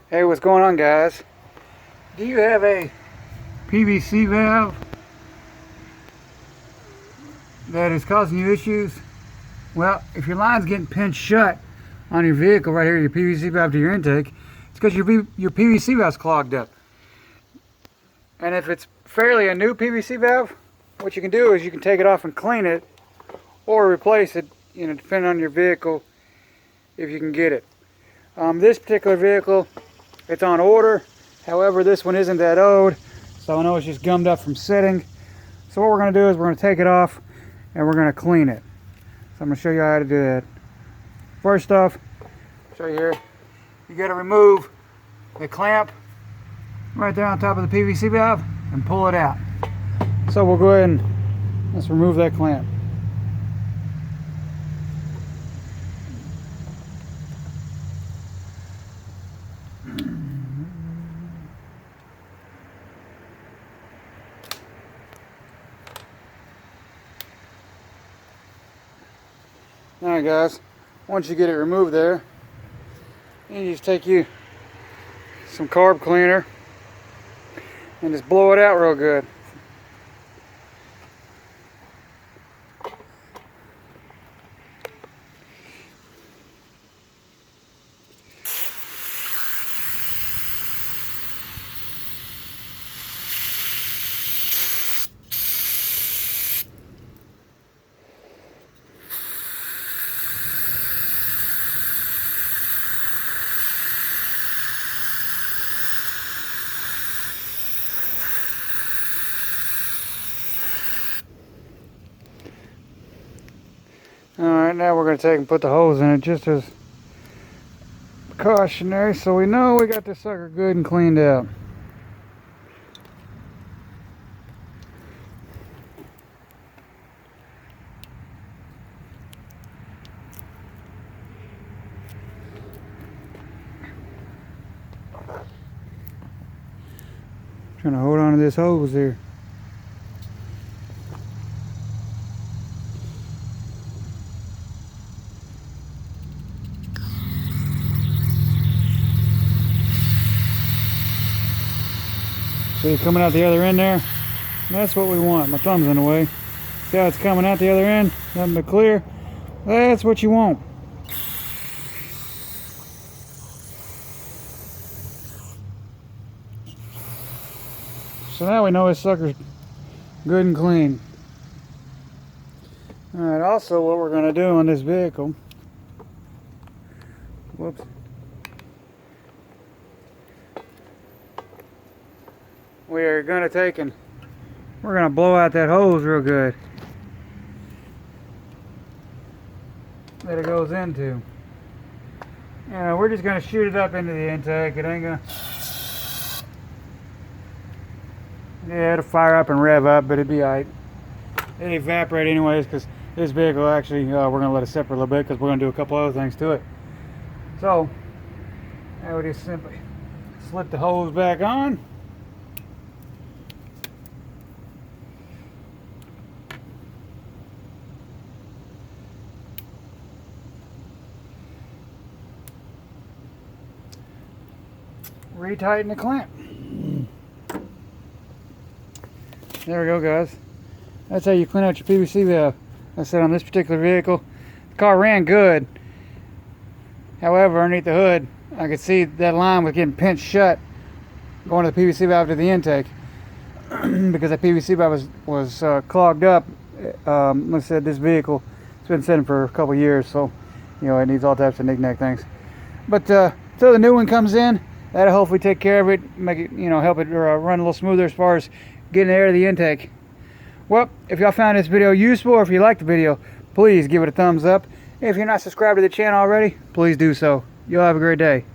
Hey, what's going on, guys? Do you have a PVC valve that is causing you issues? Well, if your line's getting pinched shut on your vehicle right here, your PVC valve to your intake, it's because your PVC valve's clogged up. And if it's fairly a new PVC valve, what you can do is you can take it off and clean it, or replace it, depending on your vehicle, if you can get it. This particular vehicle, it's on order. However, this one isn't that old, so I know it's just gummed up from sitting. So what we're going to do is we're going to take it off and we're going to clean it. So I'm going to show you how to do that. First off, show you here, you got to remove the clamp right there on top of the PVC valve and pull it out. So we'll go ahead and let's remove that clamp. Alright guys, once you get it removed there, you just take you some carb cleaner and just blow it out real good. Alright, now we're going to take and put the hose in it just as cautionary, so we know we got this sucker good and cleaned out. Trying to hold on to this hose here. See it coming out the other end there? That's what we want. My thumb's in the way. See how it's coming out the other end? Nothing but clear. That's what you want. So now we know this sucker's good and clean. Alright, also what we're going to do on this vehicle, whoops, we are going to take and we're going to blow out that hose real good that it goes into. We're just going to shoot it up into the intake. It ain't going to, yeah, it'll fire up and rev up, but it'd be alright. It'll evaporate anyways, because this vehicle actually, we're going to let it separate a little bit because we're going to do a couple other things to it. So, I would just simply slip the hose back on. Retighten the clamp. There we go, guys. That's how you clean out your PVC valve. I said on this particular vehicle, the car ran good. However, underneath the hood, I could see that line was getting pinched shut going to the PVC valve to the intake because that PVC valve was clogged up. Like I said, this vehicle, it's been sitting for a couple years, so it needs all types of knick-knack things. But till the new one comes in, that'll hopefully take care of it, make it, help it run a little smoother as far as getting air to the intake. Well, if y'all found this video useful, or if you liked the video, please give it a thumbs up. If you're not subscribed to the channel already, please do so. Y'all have a great day.